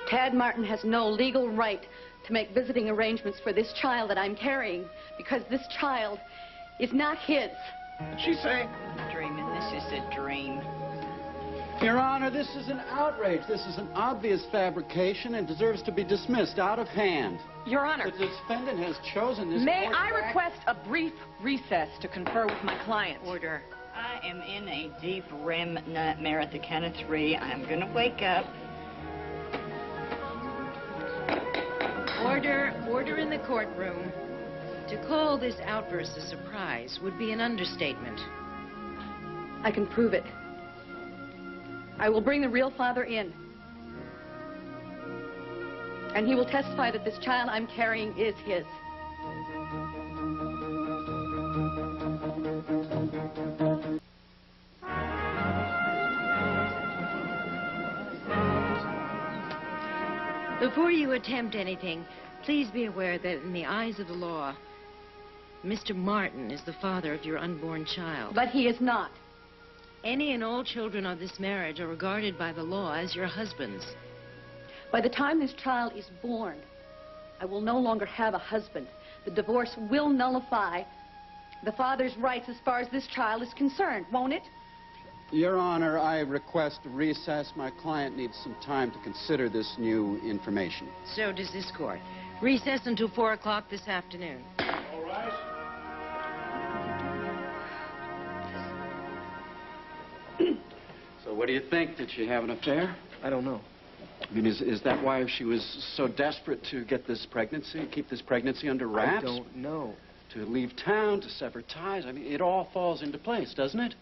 Tad Martin has no legal right to make visiting arrangements for this child that I'm carrying because this child is not his. What'd she say? I'm dreaming. This is a dream. Your Honor, this is an outrage. This is an obvious fabrication and deserves to be dismissed out of hand. Your Honor. The defendant has chosen this... May I request a brief recess to confer with my client? Order. I am in a deep REM nightmare at the count of 3. I'm going to wake up. Order in the courtroom. To call this outburst a surprise would be an understatement. I can prove it. I will bring the real father in. And he will testify that this child I'm carrying is his. Before you attempt anything, please be aware that in the eyes of the law, Mr. Martin is the father of your unborn child. But he is not. Any and all children of this marriage are regarded by the law as your husband's. By the time this child is born, I will no longer have a husband. The divorce will nullify the father's rights as far as this child is concerned, won't it? Your Honor, I request a recess. My client needs some time to consider this new information. So does this court. Recess until 4 o'clock this afternoon. All right. So what do you think? Did she have an affair? I don't know. I mean, is that why she was so desperate to get this pregnancy, keep this pregnancy under wraps? I don't know. To leave town, to sever ties. I mean, it all falls into place, doesn't it?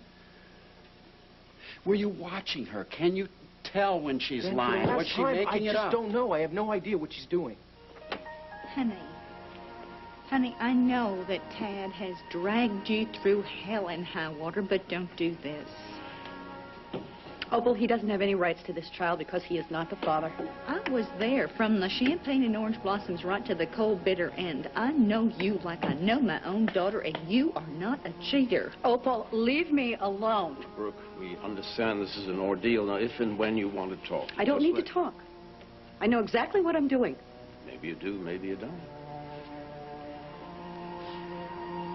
Were you watching her? Can you tell when she's lying? Was she making it up? I just don't know. I have no idea what she's doing. Honey, I know that Tad has dragged you through hell and high water, but don't do this. Opal, he doesn't have any rights to this child because he is not the father. I was there from the champagne and orange blossoms right to the cold, bitter end. I know you like I know my own daughter, and you are not a cheater. Opal, leave me alone. Brooke, we understand this is an ordeal. Now, if and when you want to talk... I don't need to talk. I know exactly what I'm doing. Maybe you do, maybe you don't.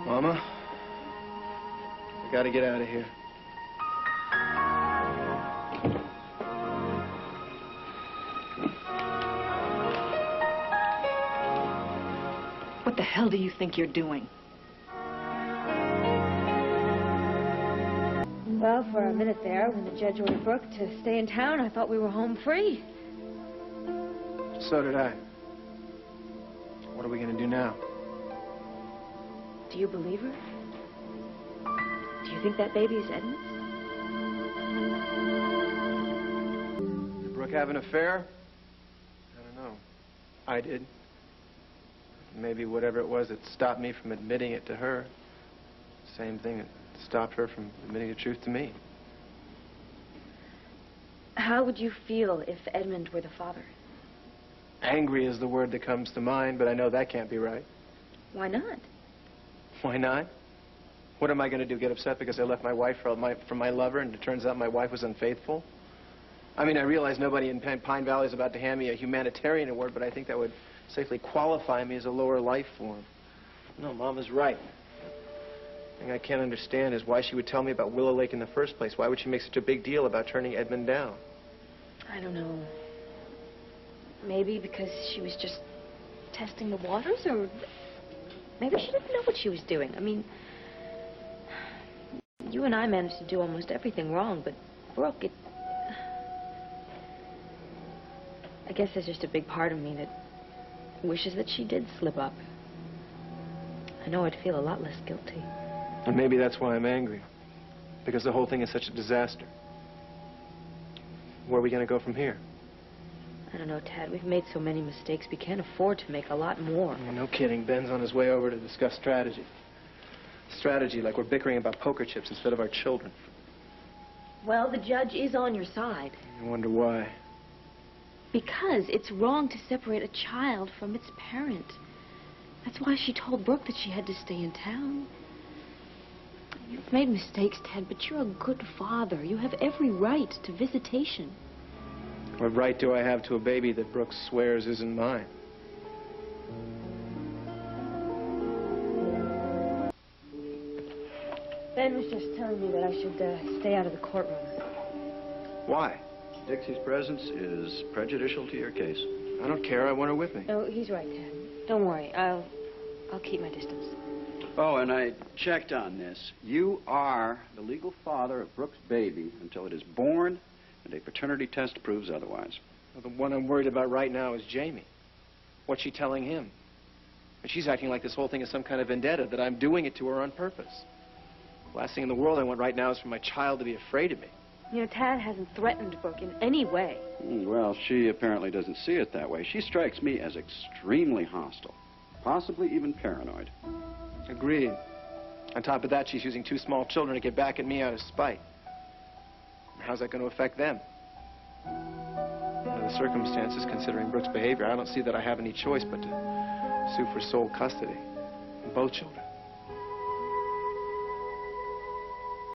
Mama, I gotta get out of here. What the hell do you think you're doing? Well, for a minute there, when the judge ordered Brooke to stay in town, I thought we were home free. So did I. What are we gonna do now? Do you believe her? Do you think that baby is Edmund's? Did Brooke have an affair? I don't know. I did. Maybe whatever it was that stopped me from admitting it to her. Same thing that stopped her from admitting the truth to me. How would you feel if Edmund were the father? Angry is the word that comes to mind, but I know that can't be right. Why not? Why not? What am I going to do, get upset because I left my wife for my lover and it turns out my wife was unfaithful? I mean, I realize nobody in Pine Valley is about to hand me a humanitarian award, but I think that would safely qualify me as a lower life form. No, Mama's right. The thing I can't understand is why she would tell me about Willow Lake in the first place. Why would she make such a big deal about turning Edmund down? I don't know. Maybe because she was just testing the waters, or maybe she didn't know what she was doing. I mean, you and I managed to do almost everything wrong, but Brooke, I guess there's just a big part of me that wishes that she did slip up. I know I'd feel a lot less guilty. And maybe that's why I'm angry. Because the whole thing is such a disaster. Where are we going to go from here? I don't know, Tad. We've made so many mistakes. We can't afford to make a lot more. Yeah, no kidding. Ben's on his way over to discuss strategy. Strategy like we're bickering about poker chips instead of our children. Well, the judge is on your side. I wonder why. Because it's wrong to separate a child from its parent. That's why she told Brooke that she had to stay in town. You've made mistakes, Ted, but you're a good father. You have every right to visitation. What right do I have to a baby that Brooks swears isn't mine? Ben was just telling me that I should stay out of the courtroom. Why? Dixie's presence is prejudicial to your case. I don't care. I want her with me. No, he's right, Dad. Don't worry. I'll keep my distance. Oh, and I checked on this. You are the legal father of Brooks' baby until it is born and a paternity test proves otherwise. Well, the one I'm worried about right now is Jamie. What's she telling him? And she's acting like this whole thing is some kind of vendetta, that I'm doing it to her on purpose. The last thing in the world I want right now is for my child to be afraid of me. You know, Tad hasn't threatened Brooke in any way. Well, she apparently doesn't see it that way. She strikes me as extremely hostile, possibly even paranoid. Agreed. On top of that, she's using 2 small children to get back at me out of spite. How's that going to affect them? Under the circumstances, considering Brooks' behavior, I don't see that I have any choice but to sue for sole custody. Both children.